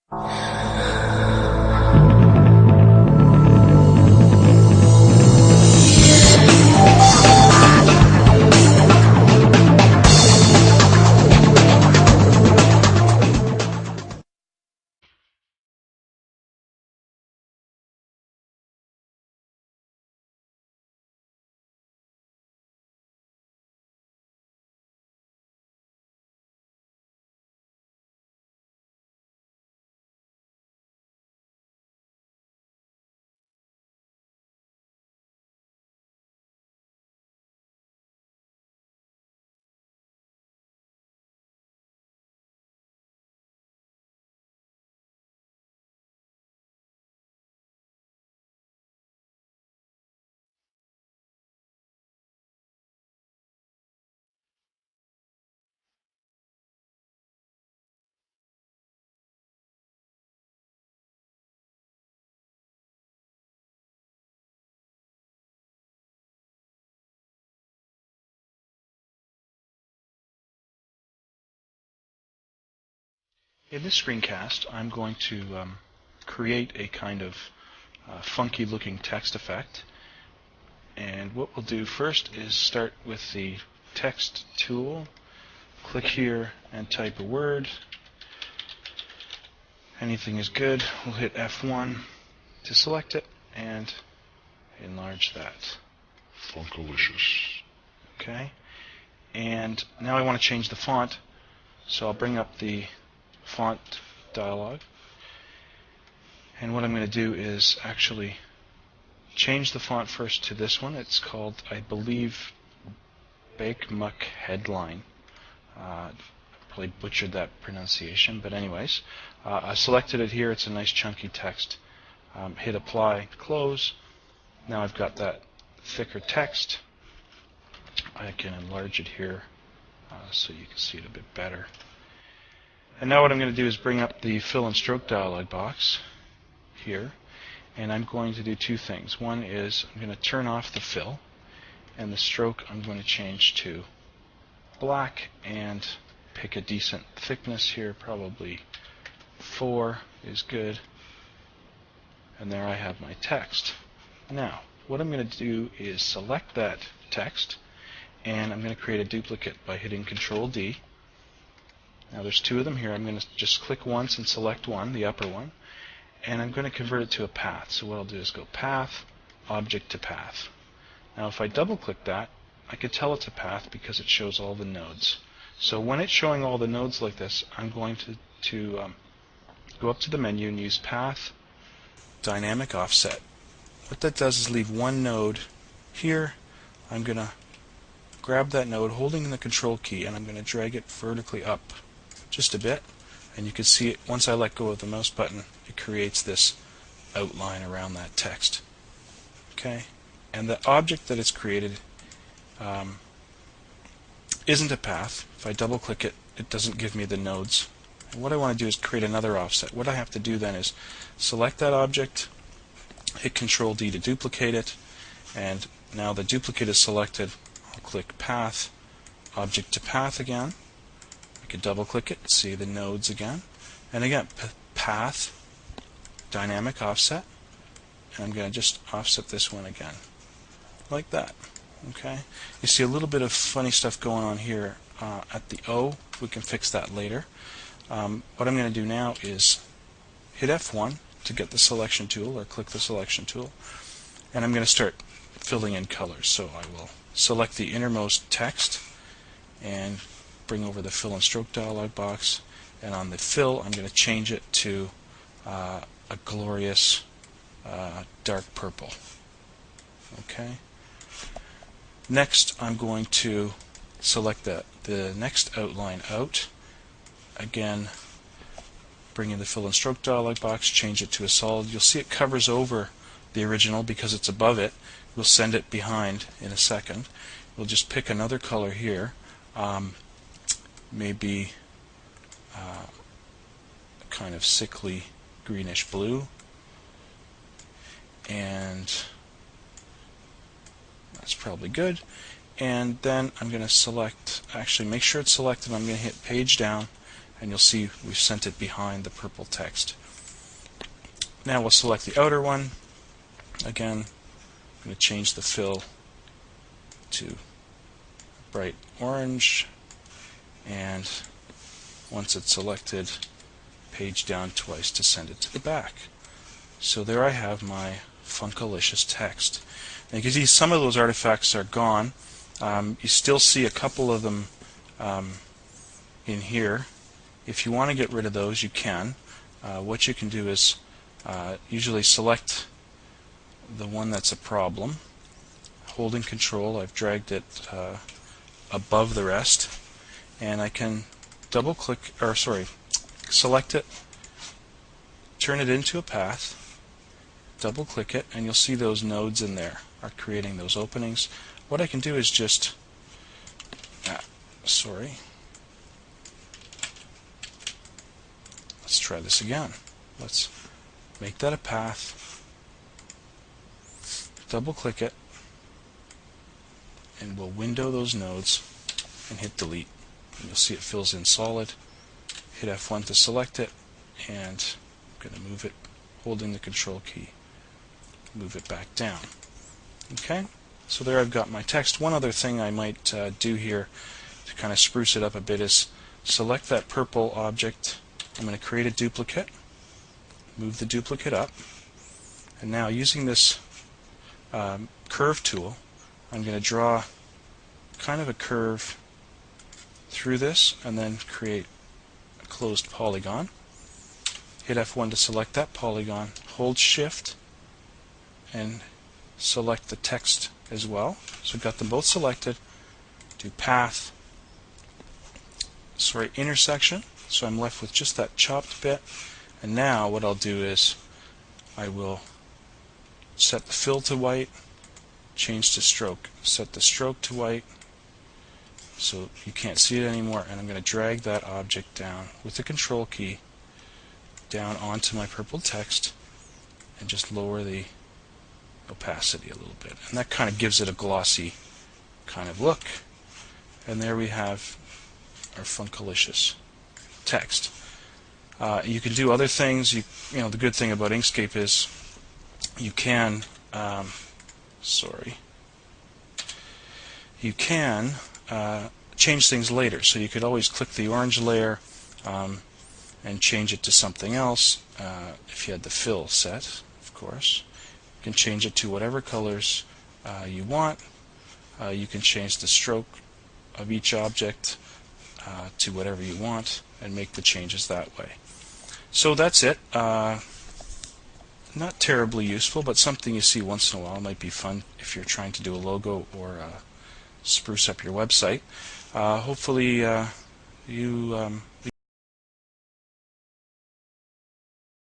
In this screencast, I'm going to create a kind of funky looking text effect. And what we'll do first is start with the text tool. Click here and type a word. Anything is good. We'll hit F1 to select it and enlarge that. Funkalicious. Okay. And now I want to change the font, so I'll bring up the font dialog, and what I'm going to do is actually change the font first to this one. It's called, I believe, Bakemuck Headline. Probably butchered that pronunciation, but anyways, I selected it here. It's a nice chunky text. Hit apply, close. Now I've got that thicker text. I can enlarge it here so you can see it a bit better. And now what I'm going to do is bring up the fill and stroke dialog box here, and I'm going to do two things. One is I'm going to turn off the fill, and the stroke I'm going to change to black and pick a decent thickness here. Probably 4 is good. And there I have my text. Now what I'm going to do is select that text, and I'm going to create a duplicate by hitting Control D. Now there's 2 of them here. I'm going to just click once and select one, the upper one, and I'm going to convert it to a path. So what I'll do is go Path, Object to Path. Now if I double click that, I could tell it's a path because it shows all the nodes. So when it's showing all the nodes like this, I'm going to go up to the menu and use Path, Dynamic Offset. What that does is leave one node here. I'm going to grab that node holding the Control key, and I'm going to drag it vertically up just a bit, and you can see it once I let go of the mouse button, it creates this outline around that text. Okay, and the object that it's created isn't a path. If I double click it, it doesn't give me the nodes. And what I want to do is create another offset. What I have to do then is select that object, hit Control D to duplicate it, and now the duplicate is selected. I'll click Path, Object to Path again. I could double click it, see the nodes again, and again Path, Dynamic Offset, and I'm going to just offset this one again, like that. Okay, you see a little bit of funny stuff going on here at the O. We can fix that later. What I'm going to do now is hit F1 to get the selection tool, or click the selection tool, and I'm going to start filling in colors. So I will select the innermost text and bring over the fill and stroke dialog box, and on the fill I'm going to change it to a glorious dark purple. Okay. Next I'm going to select the next outline out. Again, bring in the fill and stroke dialog box, change it to a solid. You'll see it covers over the original because it's above it. We'll send it behind in a second. We'll just pick another color here. Maybe a kind of sickly greenish blue, and that's probably good. And then I'm going to select, actually make sure it's selected. I'm going to hit page down and you'll see we've sent it behind the purple text. Now we'll select the outer one. Again, I'm going to change the fill to bright orange, and once it's selected, page down twice to send it to the back. So there I have my Funkalicious text. And you can see some of those artifacts are gone. You still see a couple of them in here. If you want to get rid of those, you can. What you can do is usually select the one that's a problem. Holding Control, I've dragged it above the rest, and I can select it, turn it into a path, double click it, and you'll see those nodes in there are creating those openings. What I can do is just let's try this again. Let's make that a path, double click it, and we'll window those nodes and hit delete. And you'll see it fills in solid. Hit F1 to select it, and I'm going to move it, holding the Control key, move it back down. Okay, so there I've got my text. One other thing I might do here to kind of spruce it up a bit is select that purple object. I'm going to create a duplicate, move the duplicate up, and now using this curve tool, I'm going to draw kind of a curve through this and then create a closed polygon. Hit F1 to select that polygon, hold Shift and select the text as well. So we've got them both selected. Do path, intersection, so I'm left with just that chopped bit. And now what I'll do is I will set the fill to white, change to stroke, set the stroke to white so you can't see it anymore, and I'm going to drag that object down with the Control key down onto my purple text and just lower the opacity a little bit, and that kind of gives it a glossy kind of look. And there we have our Funkalicious text. You can do other things. You know, the good thing about Inkscape is you can change things later. So you could always click the orange layer and change it to something else. If you had the fill set, of course, you can change it to whatever colors you want. You can change the stroke of each object to whatever you want and make the changes that way. So that's it. Not terribly useful, but something you see once in a while. Might be fun if you're trying to do a logo or spruce up your website. Hopefully you